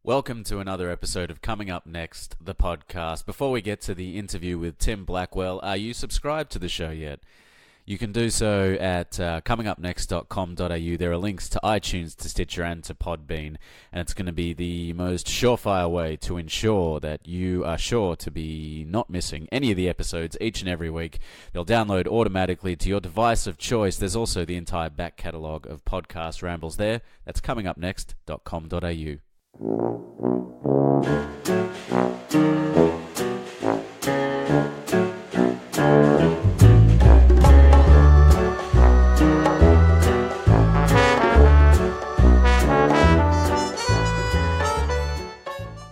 Welcome to another episode of Coming Up Next, the podcast. Before we get to the interview with Tim Blackwell, are you subscribed to the show yet? You can do so at comingupnext.com.au. There are links to iTunes, to Stitcher, and to Podbean, and it's going to be the most surefire way to ensure that you are sure to be not missing any of the episodes each and every week. They'll download automatically to your device of choice. There's also the entire back catalogue of podcast rambles there. That's comingupnext.com.au.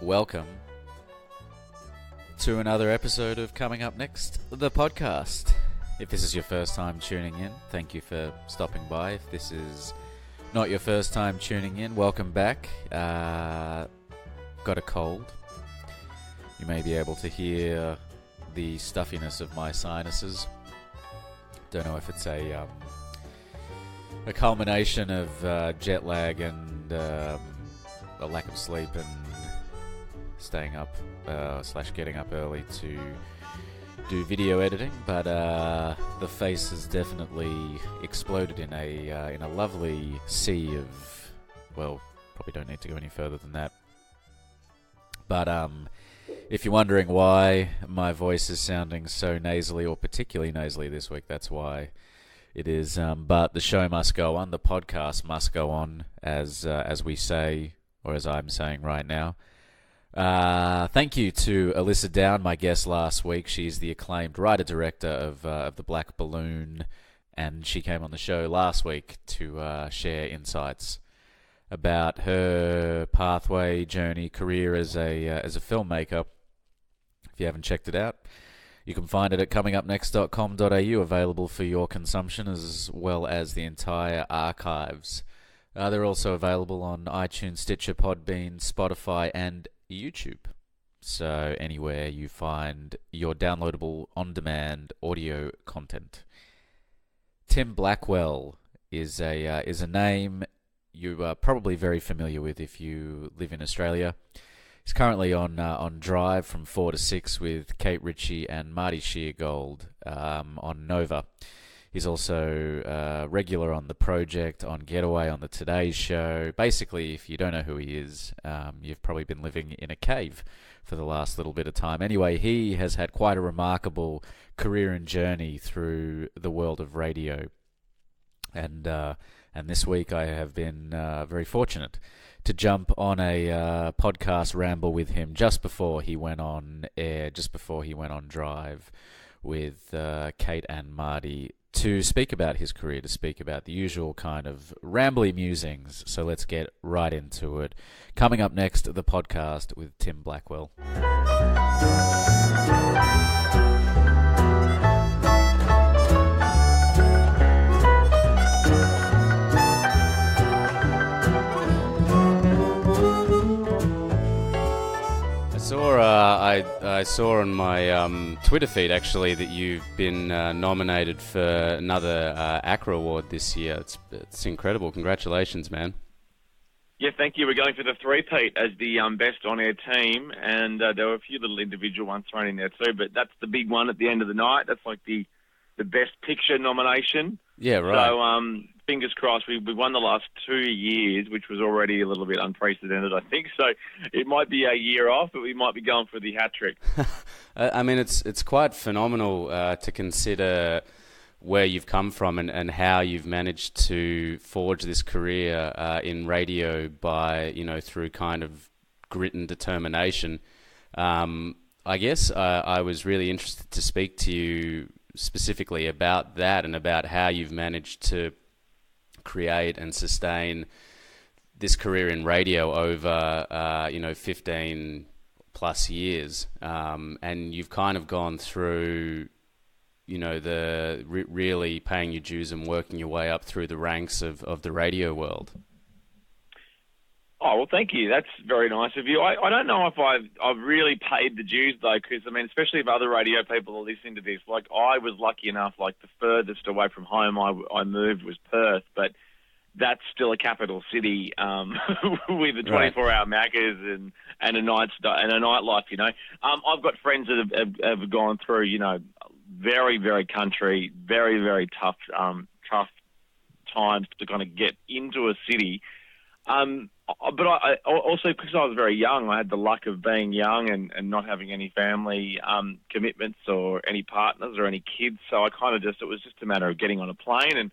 Welcome to another episode of Coming Up Next, the podcast. If this is your first time tuning in, thank you for stopping by. If this is not your first time tuning in, welcome back. Got a cold. You may be able to hear the stuffiness of my sinuses. Don't know if it's a culmination of jet lag and a lack of sleep and staying up / getting up early to do video editing, but the face has definitely exploded in a lovely sea of, well, probably don't need to go any further than that. But if you're wondering why my voice is sounding so nasally, or particularly nasally this week, that's why it is. But the show must go on, the podcast must go on, as we say, or as I'm saying right now. Thank you to Alyssa Down, my guest last week. She's the acclaimed writer-director of The Black Balloon, and she came on the show last week to share insights about her pathway, journey, career as a filmmaker. If you haven't checked it out, you can find it at comingupnext.com.au, available for your consumption, as well as the entire archives. They're also available on iTunes, Stitcher, Podbean, Spotify, and YouTube. So anywhere you find your downloadable on-demand audio content. Tim Blackwell is a name you are probably very familiar with if you live in Australia. He's currently on Drive from 4 to 6 with Kate Ritchie and Marty Sheargold on Nova. He's also regular on The Project, on Getaway, on the Today Show. Basically, if you don't know who he is, you've probably been living in a cave for the last little bit of time. Anyway, he has had quite a remarkable career and journey through the world of radio. And this week I have been very fortunate to jump on a podcast ramble with him just before he went on air, just before he went on Drive with Kate and Marty, to speak about his career, to speak about the usual kind of rambly musings. So let's get right into it. Coming up next, the podcast with Tim Blackwell. I saw on my Twitter feed actually that you've been nominated for another ACRA award this year. It's incredible. Congratulations, man. Yeah, thank you. We're going for the three-peat as the best on-air team, and there were a few little individual ones thrown in there too, but that's the big one at the end of the night. That's like the best picture nomination. Yeah, right. So fingers crossed. We won the last 2 years, which was already a little bit unprecedented, I think. So it might be a year off, but we might be going for the hat trick. I mean, it's quite phenomenal to consider where you've come from and how you've managed to forge this career in radio by, through kind of grit and determination. I guess I was really interested to speak to you specifically about that and about how you've managed to create and sustain this career in radio over 15 plus years, and you've kind of gone through the really paying your dues and working your way up through the ranks of the radio world. Oh, well, thank you. That's very nice of you. I don't know if I've really paid the dues, though, because, I mean, especially if other radio people are listening to this, like, I was lucky enough, like, the furthest away from home I moved was Perth, but that's still a capital city with the 24-hour Maccas and a nightlife. I've got friends that have gone through, very, very country, very, very tough times to kind of get into a city. But I also, because I was very young, I had the luck of being young and not having any family commitments or any partners or any kids. So I kind of it was just a matter of getting on a plane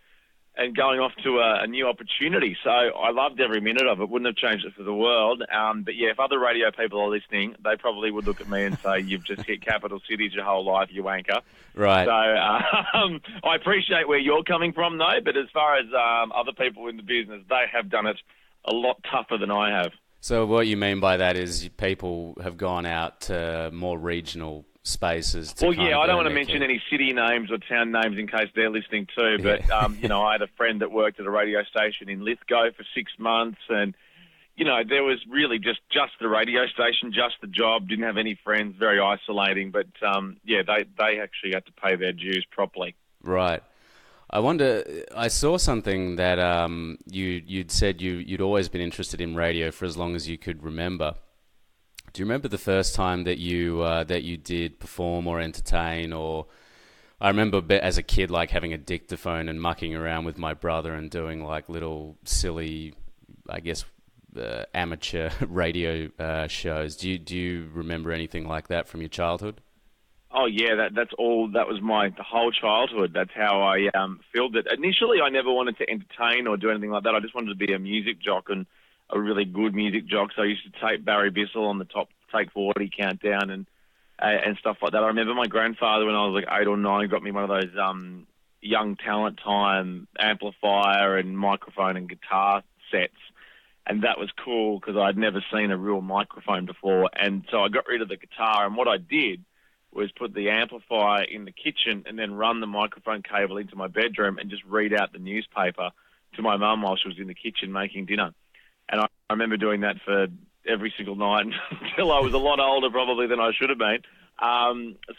and going off to a new opportunity. So I loved every minute of it. Wouldn't have changed it for the world. But yeah, if other radio people are listening, they probably would look at me and say, "You've just hit capital cities your whole life, you wanker." Right. So I appreciate where you're coming from, though. But as far as other people in the business, they have done it a lot tougher than I have. So what you mean by that is people have gone out to more regional spaces. Well, yeah, I don't want to mention any city names or town names in case they're listening too. But I had a friend that worked at a radio station in Lithgow for 6 months, and there was really just the radio station, just the job. Didn't have any friends, very isolating. But they actually had to pay their dues properly. Right. I wonder, I saw something that you'd said you'd always been interested in radio for as long as you could remember. Do you remember the first time that you did perform or entertain? Or I remember as a kid like having a dictaphone and mucking around with my brother and doing like little silly, I guess, amateur radio shows. Do you remember anything like that from your childhood? Oh yeah, that's all. That was the whole childhood. That's how I filled it. Initially, I never wanted to entertain or do anything like that. I just wanted to be a music jock and a really good music jock. So I used to tape Barry Bissell on the top Take 40 countdown and stuff like that. I remember my grandfather when I was like 8 or 9 got me one of those young talent time amplifier and microphone and guitar sets. And that was cool because I'd never seen a real microphone before. And so I got rid of the guitar, and what I did was put the amplifier in the kitchen and then run the microphone cable into my bedroom and just read out the newspaper to my mum while she was in the kitchen making dinner. And I remember doing that for every single night until I was a lot older probably than I should have been.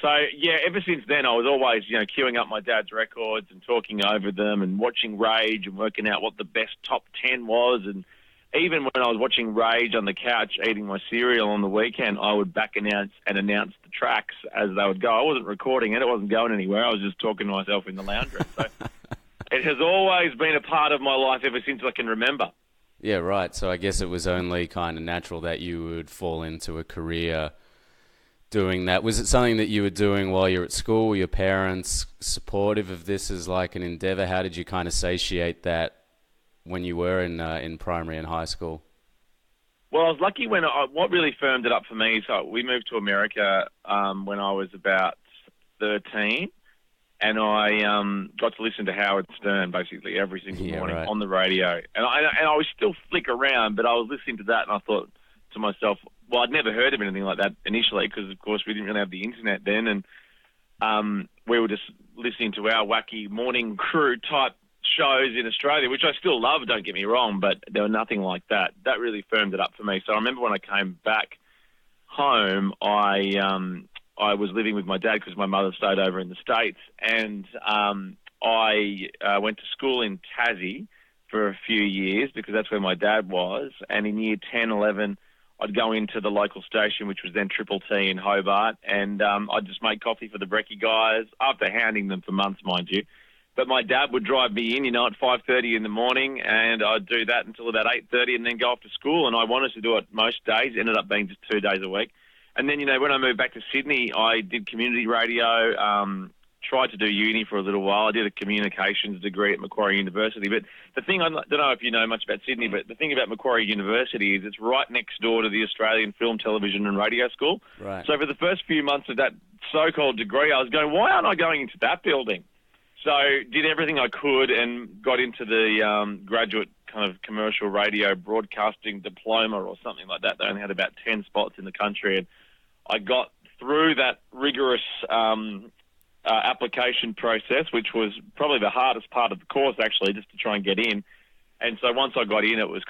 So, yeah, ever since then I was always, queuing up my dad's records and talking over them and watching Rage and working out what the best top 10 was. And even when I was watching Rage on the couch eating my cereal on the weekend, I would back announce the tracks as they would go. I wasn't recording it. It wasn't going anywhere. I was just talking to myself in the lounge room. So it has always been a part of my life ever since I can remember. Yeah, right. So I guess it was only kind of natural that you would fall into a career doing that. Was it something that you were doing while you were at school? Were your parents supportive of this as like an endeavor? How did you kind of satiate that when you were in primary and high school? Well, I was lucky when what really firmed it up for me. So we moved to America when I was about 13, and I got to listen to Howard Stern basically every single morning on the radio. And I was still flick around, but I was listening to that, and I thought to myself, well, I'd never heard of anything like that initially because, of course, we didn't really have the internet then, and we were just listening to our wacky morning crew type shows in Australia, which I still love, don't get me wrong, but there were nothing like that. That really firmed it up for me. So I remember when I came back home, I was living with my dad because my mother stayed over in the States, and I went to school in Tassie for a few years because that's where my dad was, and in year 10, 11, I'd go into the local station, which was then Triple T in Hobart, and I'd just make coffee for the brekkie guys, after hounding them for months, mind you. But my dad would drive me in, at 5:30 in the morning, and I'd do that until about 8:30 and then go off to school. And I wanted to do it most days. It ended up being just 2 days a week. And then, when I moved back to Sydney, I did community radio, tried to do uni for a little while. I did a communications degree at Macquarie University. But the thing, I don't know if you know much about Sydney, but the thing about Macquarie University is it's right next door to the Australian Film, Television and Radio School. Right. So for the first few months of that so-called degree, I was going, why aren't I going into that building? So did everything I could and got into the graduate kind of commercial radio broadcasting diploma or something like that. They only had about 10 spots in the country. And I got through that rigorous application process, which was probably the hardest part of the course, actually, just to try and get in. And so once I got in, it was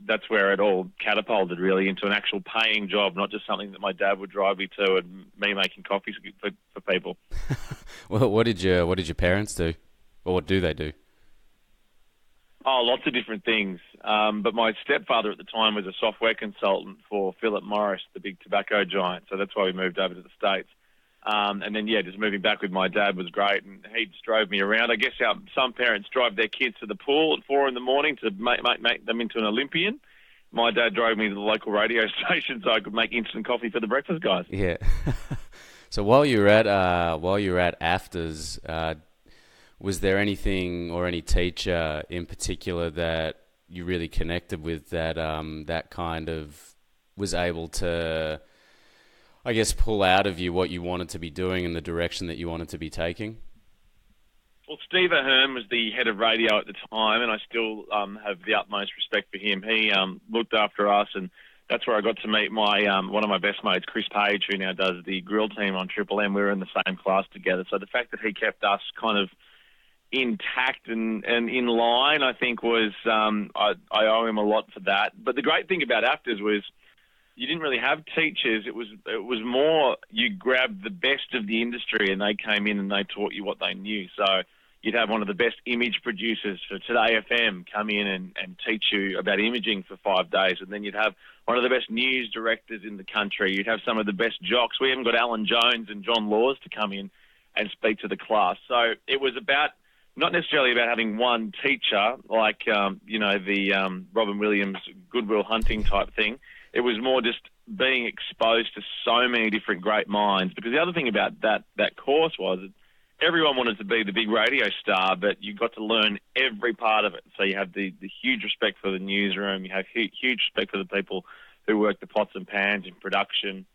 that's where it all catapulted really into an actual paying job, not just something that my dad would drive me to and me making coffees for people. Well, what did your parents do? Or what do they do? Oh, lots of different things. But my stepfather at the time was a software consultant for Philip Morris, the big tobacco giant. So that's why we moved over to the States. And then, just moving back with my dad was great. And he just drove me around. I guess how some parents drive their kids to the pool at 4 a.m. to make them into an Olympian. My dad drove me to the local radio station so I could make instant coffee for the breakfast guys. Yeah. So while you were at AFTRS, was there anything or any teacher in particular that you really connected with that that kind of was able to, I guess, pull out of you what you wanted to be doing and the direction that you wanted to be taking? Well, Steve Ahern was the head of radio at the time, and I still have the utmost respect for him. He looked after us, and that's where I got to meet my one of my best mates, Chris Page, who now does the grill team on Triple M. We were in the same class together. So the fact that he kept us kind of intact and in line, I think was I owe him a lot for that. But the great thing about AFTRS was you didn't really have teachers. It was more you grabbed the best of the industry and they came in and they taught you what they knew. So you'd have one of the best image producers for Today FM come in and teach you about imaging for 5 days. And then you'd have one of the best news directors in the country. You'd have some of the best jocks. We even got Alan Jones and John Laws to come in and speak to the class. So it was about not necessarily about having one teacher like, the Robin Williams Goodwill Hunting type thing. It was more just being exposed to so many different great minds. Because the other thing about that course was everyone wanted to be the big radio star, but you got to learn every part of it. So you have the huge respect for the newsroom. You have huge respect for the people who work the pots and pans in production.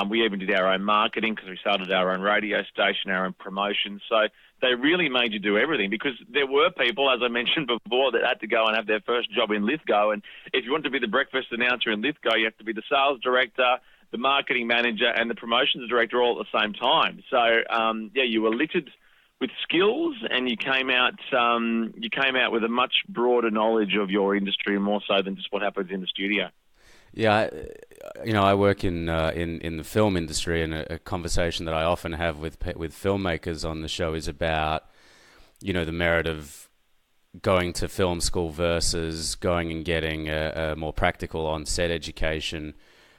We even did our own marketing because we started our own radio station, our own promotion. So they really made you do everything because there were people, as I mentioned before, that had to go and have their first job in Lithgow. And if you want to be the breakfast announcer in Lithgow, you have to be the sales director, the marketing manager, and the promotions director all at the same time. So, you were littered with skills, and you came out with a much broader knowledge of your industry, more so than just what happens in the studio. Yeah, I work in the film industry, and a conversation that I often have with filmmakers on the show is about, the merit of going to film school versus going and getting a more practical on-set education.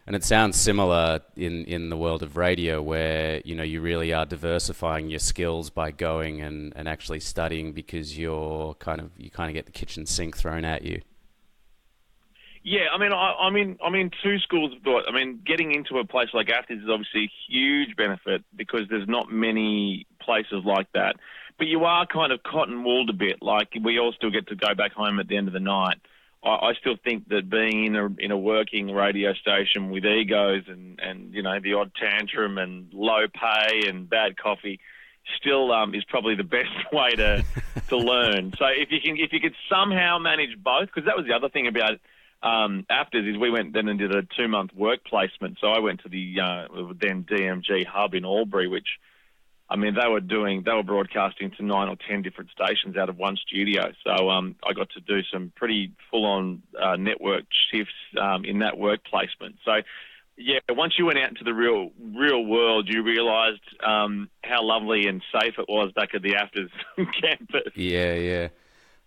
And it sounds similar in the world of radio where, you really are diversifying your skills by going and actually studying because you kind of get the kitchen sink thrown at you. Yeah, I'm in two schools of thought. Getting into a place like AFTRS is obviously a huge benefit because there's not many places like that. But you are kind of cotton-wooled a bit. Like, we all still get to go back home at the end of the night. I still think that being in a working radio station with egos and the odd tantrum and low pay and bad coffee still is probably the best way to learn. So if you could somehow manage both, because that was the other thing about AFTRS is we went then and did a 2-month work placement. So I went to the then DMG hub in Albury, which they were broadcasting to 9 or 10 different stations out of one studio. So I got to do some pretty full-on network shifts in that work placement. So yeah, once you went out into the real world, you realised how lovely and safe it was back at the AFTRS campus. Yeah.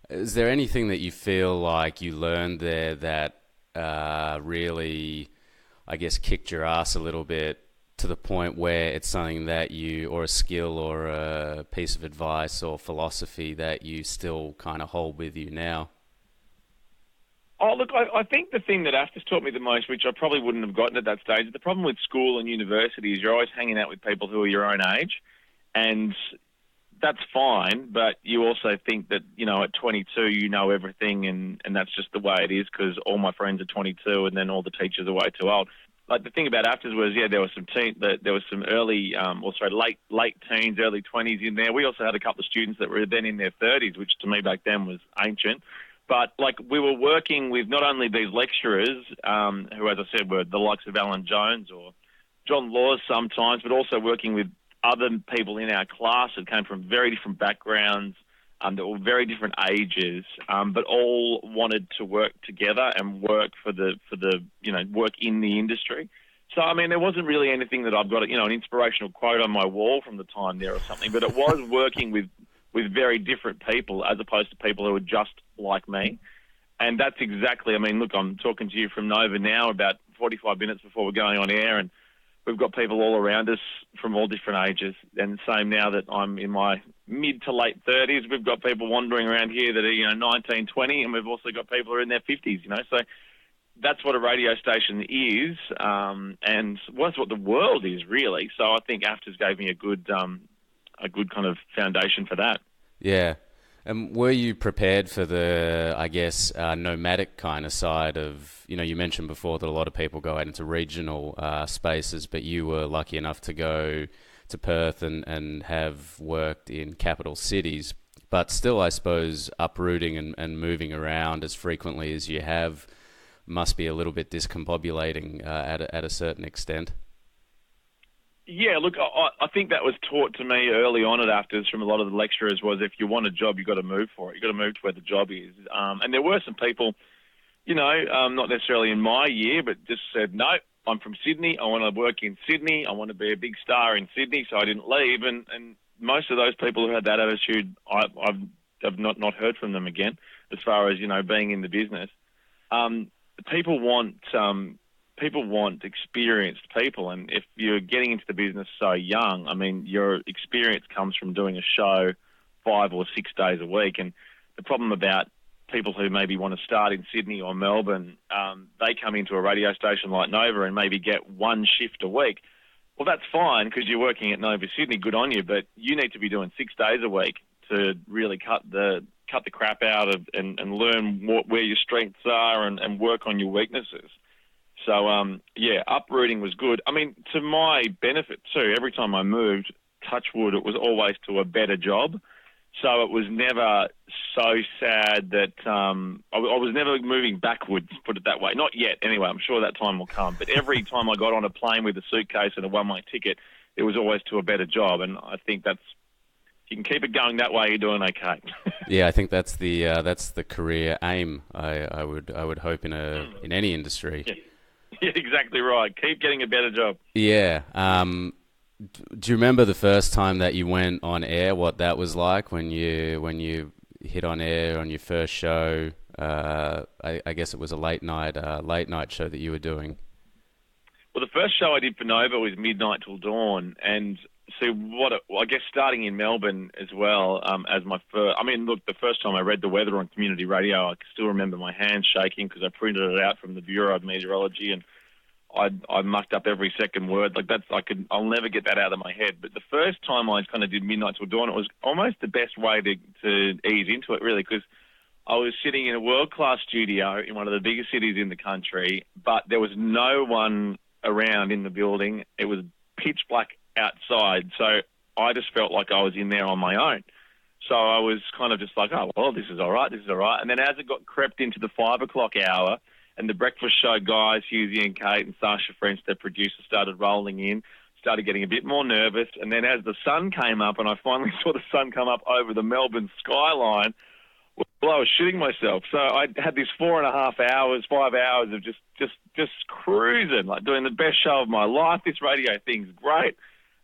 Is there anything that you feel like you learned there that really, I guess, kicked your ass a little bit to the point where it's something that or a skill or a piece of advice or philosophy that you still kind of hold with you now? Oh, look, I think the thing that AFTRS taught me the most, which I probably wouldn't have gotten at that stage, the problem with school and university is you're always hanging out with people who are your own age, and that's fine, but you also think that, at 22 you know everything, and that's just the way it is because all my friends are 22 and then all the teachers are way too old. Like, the thing about AFTRS was, there was some early, late teens, early 20s in there. We also had a couple of students that were then in their 30s, which to me back then was ancient. But, we were working with not only these lecturers, who, as I said, were the likes of Alan Jones or John Laws sometimes, but also working with other people in our class that came from very different backgrounds, that were very different ages, but all wanted to work together and work for the work in the industry. So, there wasn't really anything that I've got, an inspirational quote on my wall from the time there or something, but it was working with with very different people as opposed to people who are just like me. And that's exactly, I mean, look, I'm talking to you from Nova now about 45 minutes before we're going on air, and we've got people all around us from all different ages. And same now that I'm in my mid to late 30s, we've got people wandering around here that are, 19, 20, and we've also got people who are in their 50s, So that's what a radio station is, and that's what the world is, really. So I think AFTRS gave me a good kind of foundation for that. Yeah. And were you prepared for the, I guess, nomadic kind of side of, you mentioned before that a lot of people go out into regional spaces, but you were lucky enough to go to Perth and have worked in capital cities. But still, I suppose, uprooting and moving around as frequently as you have must be a little bit discombobulating at a certain extent. Yeah, look, I think that was taught to me early on at AFTRS from a lot of the lecturers was if you want a job, you've got to move for it. You've got to move to where the job is. And there were some people, not necessarily in my year, but just said, no, I'm from Sydney. I want to work in Sydney. I want to be a big star in Sydney, so I didn't leave. And most of those people who had that attitude, I've not heard from them again as far as, being in the business. People want experienced people, and if you're getting into the business so young, I mean, your experience comes from doing a show 5 or 6 days a week. And the problem about people who maybe want to start in Sydney or Melbourne, they come into a radio station like Nova and maybe get one shift a week. Well, that's fine because you're working at Nova Sydney, good on you, but you need to be doing 6 days a week to really cut the crap out of and learn where your strengths are and work on your weaknesses. So, uprooting was good. I mean, to my benefit too, every time I moved, touch wood, it was always to a better job. So it was never so sad that I was never moving backwards, put it that way. Not yet, anyway. I'm sure that time will come. But every time I got on a plane with a suitcase and a one-way ticket, it was always to a better job. And I think if you can keep it going that way, you're doing okay. Yeah, I think that's the career aim. I would hope in any industry. Yeah. Yeah, exactly right. Keep getting a better job. Yeah. Do you remember the first time that you went on air? What that was like when you hit on air on your first show? I guess it was a late night show that you were doing. Well, the first show I did for Nova was Midnight Till Dawn, and I guess starting in Melbourne as well as my first. I mean, look, the first time I read the weather on community radio, I still remember my hands shaking because I printed it out from the Bureau of Meteorology, and I mucked up every second word. Like I'll never get that out of my head. But the first time I kind of did Midnight Till Dawn, it was almost the best way to ease into it, really, because I was sitting in a world-class studio in one of the biggest cities in the country, but there was no one around in the building. It was pitch black outside, so I just felt like I was in there on my own. So I was kind of just like, oh, well, this is all right. And then as it crept into the 5 o'clock hour and the breakfast show guys, Husey and Kate and Sasha French, the producer, started rolling in, started getting a bit more nervous. And then as the sun came up, and I finally saw the sun come up over the Melbourne skyline, well, I was shitting myself. So I had this 4.5 hours, 5 hours of just cruising, like doing the best show of my life. This radio thing's great.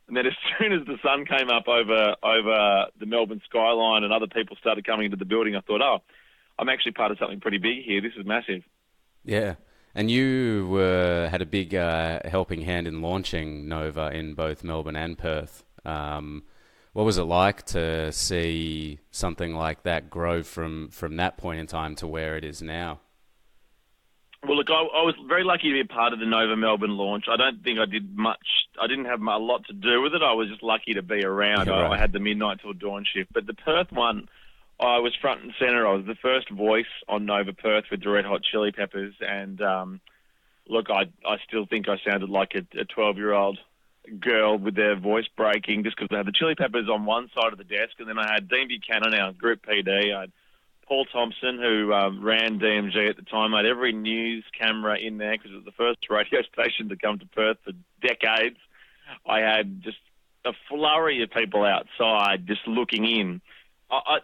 And then as soon as the sun came up over the Melbourne skyline and other people started coming into the building, I thought, oh, I'm actually part of something pretty big here. This is massive. Yeah. And you had a big helping hand in launching Nova in both Melbourne and Perth. What was it like to see something like that grow from that point in time to where it is now? Well, look, I was very lucky to be a part of the Nova Melbourne launch. I don't think I did much. I didn't have a lot to do with it. I was just lucky to be around. Yeah, right. I had the Midnight Till Dawn shift. But the Perth one, I was front and centre. I was the first voice on Nova Perth with the Red Hot Chili Peppers. And, look, I still think I sounded like a 12-year-old girl with their voice breaking just because I had the Chili Peppers on one side of the desk. And then I had Dean Buchanan, our Group PD. I had Paul Thompson, who ran DMG at the time. I had every news camera in there because it was the first radio station to come to Perth for decades. I had just a flurry of people outside just looking in.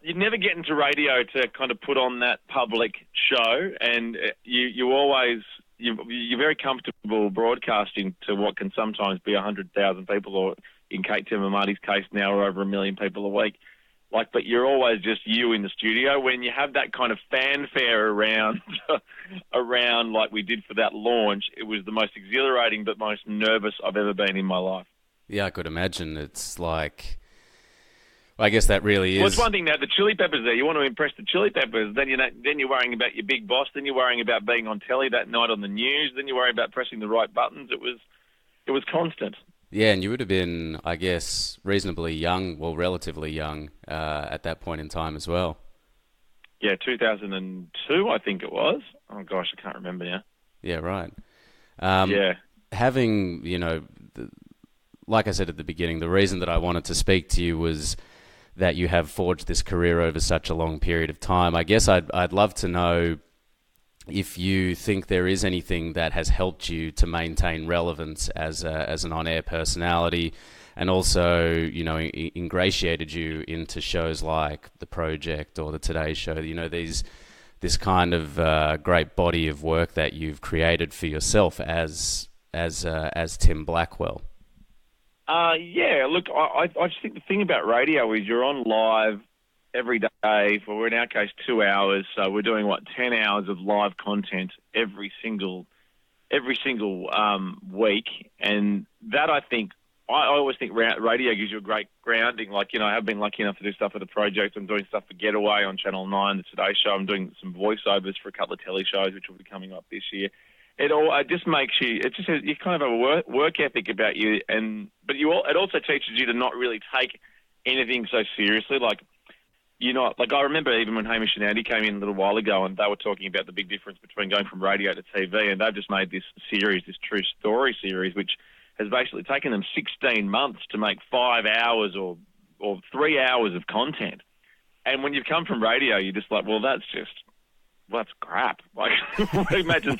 You never get into radio to kind of put on that public show, and you're very comfortable broadcasting to what can sometimes be 100,000 people, or in Kate Tim and Marty's case now, or over 1 million people a week. but you're always just you in the studio. When you have that kind of fanfare around, like we did for that launch, it was the most exhilarating but most nervous I've ever been in my life. Yeah, I could imagine. It's like, I guess that really is. Well, it's one thing now, the Chili Peppers there. You want to impress the Chili Peppers, then you're worrying about your big boss, then you're worrying about being on telly that night on the news, then you worry about pressing the right buttons. It was constant. Yeah, and you would have been, I guess, reasonably young, well, relatively young at that point in time as well. Yeah, 2002, I think it was. Oh, gosh, I can't remember now. Yeah, right. Yeah. Having, like I said at the beginning, the reason that I wanted to speak to you was that you have forged this career over such a long period of time. I guess I'd love to know if you think there is anything that has helped you to maintain relevance as an on-air personality, and also, ingratiated you into shows like The Project or The Today Show. This kind of great body of work that you've created for yourself as Tim Blackwell. Yeah, look, I just think the thing about radio is you're on live every day for, in our case, 2 hours. So we're doing 10 hours of live content every single week, and that I always think radio gives you a great grounding. Like, I've been lucky enough to do stuff for The Project. I'm doing stuff for Getaway on Channel 9, The Today Show. I'm doing some voiceovers for a couple of telly shows, which will be coming up this year. It just makes you. It just you kind of have a work ethic about you, but it also teaches you to not really take anything so seriously. Like, I remember even when Hamish and Andy came in a little while ago, and they were talking about the big difference between going from radio to TV, and they've just made this series, this true story series, which has basically taken them 16 months to make 5 hours or 3 hours of content. And when you've come from radio, you're just like, well, that's crap. Like, imagine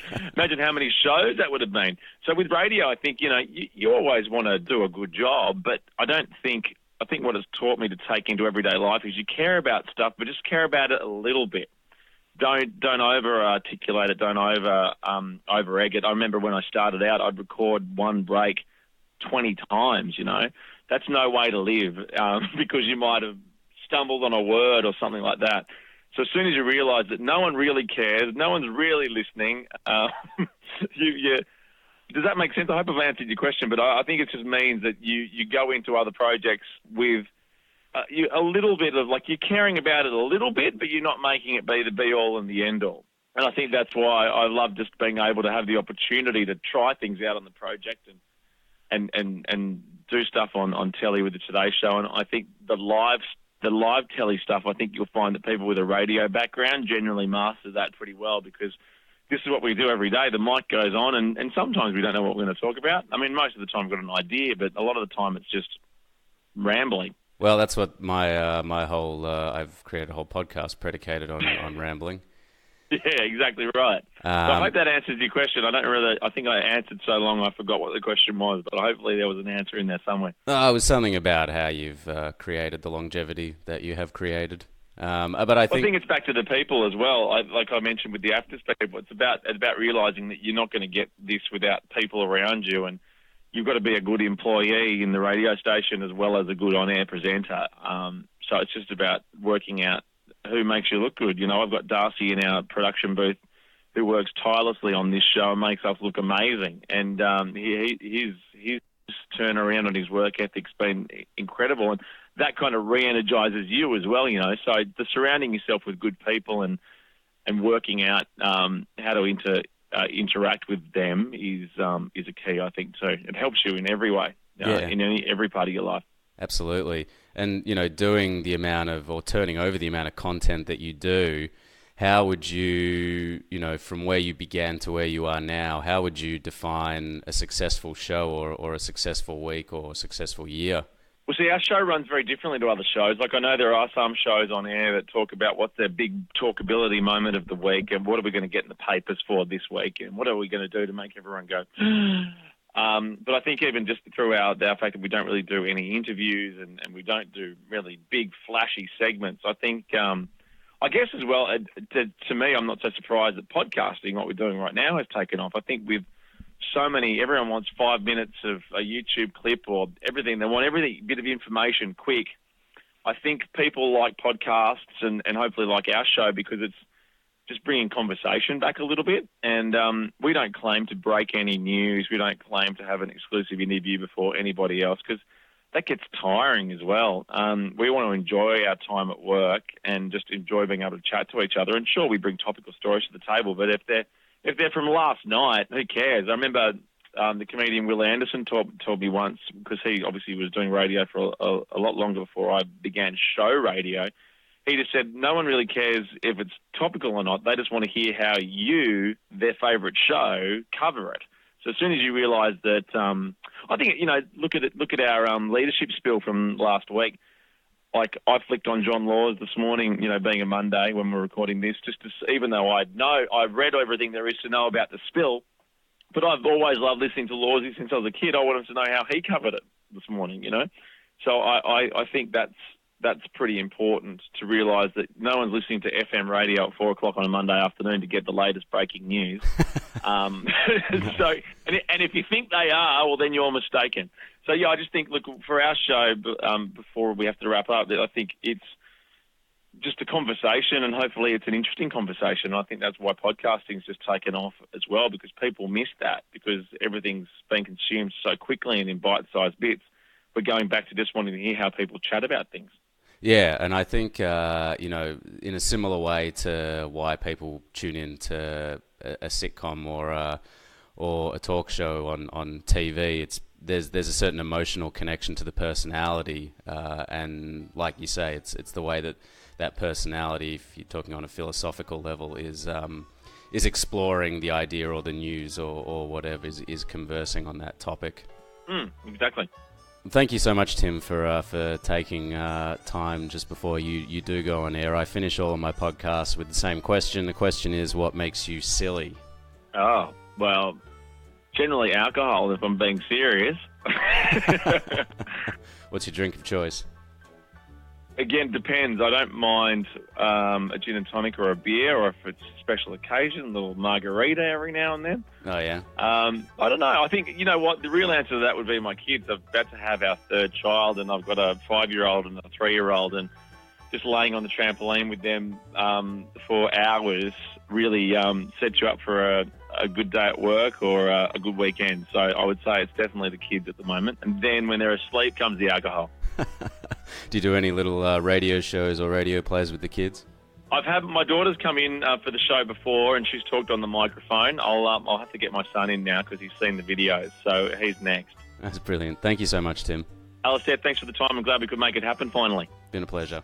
how many shows that would have been. So with radio, I think, you always want to do a good job, but I think what it's taught me to take into everyday life is you care about stuff, but just care about it a little bit. Don't over articulate it. Don't over egg it. I remember when I started out, I'd record one break 20 times. That's no way to live, because you might have stumbled on a word or something like that. So as soon as you realise that no one really cares, no one's really listening, does that make sense? I hope I've answered your question, but I think it just means that you go into other projects with a little bit of, you're caring about it a little bit, but you're not making it be the be-all and the end-all. And I think that's why I love just being able to have the opportunity to try things out on the project and do stuff on telly with the Today Show. And I think the live telly stuff, I think you'll find that people with a radio background generally master that pretty well, because this is what we do every day. The mic goes on, and sometimes we don't know what we're going to talk about. I mean, most of the time we've got an idea, but a lot of the time it's just rambling. Well, that's what my whole I've created a whole podcast predicated on rambling. Yeah, exactly right. So I hope that answers your question. I think I answered so long I forgot what the question was, but hopefully there was an answer in there somewhere. It was something about how you've created the longevity that you have created. But I think it's back to the people as well. Like I mentioned with the Afters people, it's about realising that you're not going to get this without people around you, and you've got to be a good employee in the radio station as well as a good on-air presenter. So it's just about working out who makes you look good. I've got Darcy in our production booth who works tirelessly on this show and makes us look amazing. And his turnaround on his work ethic's been incredible, and that kind of re-energizes you as well. So the surrounding yourself with good people and working out how to interact with them is a key, I think, too. It helps you in every way, in every part of your life. Absolutely. And, doing the amount of, or turning over the amount of content that you do, how would you, from where you began to where you are now, how would you define a successful show or a successful week or a successful year? Well, see, our show runs very differently to other shows. Like, I know there are some shows on air that talk about what's their big talkability moment of the week and what are we going to get in the papers for this week and what are we going to do to make everyone go, but I think even just through our fact that we don't really do any interviews and we don't do really big, flashy segments, I think, I guess as well, to me, I'm not so surprised that podcasting, what we're doing right now, has taken off. I think with so many, everyone wants 5 minutes of a YouTube clip or everything. They want every bit of information quick. I think people like podcasts and hopefully like our show because it's just bringing conversation back a little bit. And we don't claim to break any news. We don't claim to have an exclusive interview before anybody else because that gets tiring as well. We want to enjoy our time at work and just enjoy being able to chat to each other. And sure, we bring topical stories to the table, but if they're from last night, who cares? I remember the comedian Will Anderson told me once, because he obviously was doing radio for a lot longer before I began show radio. He just said no one really cares if it's topical or not. They just want to hear how you, their favourite show, cover it. So as soon as you realise that, I think, look at our leadership spiel from last week. Like, I flicked on John Laws this morning, being a Monday when we're recording this, just to, even though I've read everything there is to know about the spill, but I've always loved listening to Lawsy since I was a kid. I wanted to know how he covered it this morning, So I think that's pretty important to realise that no one's listening to FM radio at 4 o'clock on a Monday afternoon to get the latest breaking news. And if you think they are, well, then you're mistaken. So, yeah, I just think, look, for our show, before we have to wrap up, I think it's just a conversation, and hopefully it's an interesting conversation. I think that's why podcasting's just taken off as well, because people miss that, because everything's been consumed so quickly and in bite-sized bits. We're going back to just wanting to hear how people chat about things. Yeah, and I think, in a similar way to why people tune in to a sitcom or a talk show on TV, there's a certain emotional connection to the personality, and like you say, it's the way that personality, if you're talking on a philosophical level, is exploring the idea or the news or whatever, is conversing on that topic. Exactly. Thank you so much, Tim, for taking time just before you do go on air. I finish all of my podcasts with the same question. The question is, what makes you silly? Oh, well, generally alcohol, if I'm being serious. What's your drink of choice? Again, depends. I don't mind a gin and tonic or a beer, or if it's a special occasion, a little margarita every now and then. Oh, yeah? I don't know. I think, you know what, the real answer to that would be my kids. I'm about to have our third child, and I've got a 5-year-old and a 3-year-old, and just laying on the trampoline with them for hours really sets you up for a good day at work or a good weekend. So I would say it's definitely the kids at the moment. And then when they're asleep comes the alcohol. Do you do any little radio shows or radio plays with the kids? I've had my daughter's come in for the show before, and she's talked on the microphone. I'll have to get my son in now because he's seen the videos, so he's next. That's brilliant. Thank you so much, Tim. Alistair, thanks for the time. I'm glad we could make it happen finally. Been a pleasure.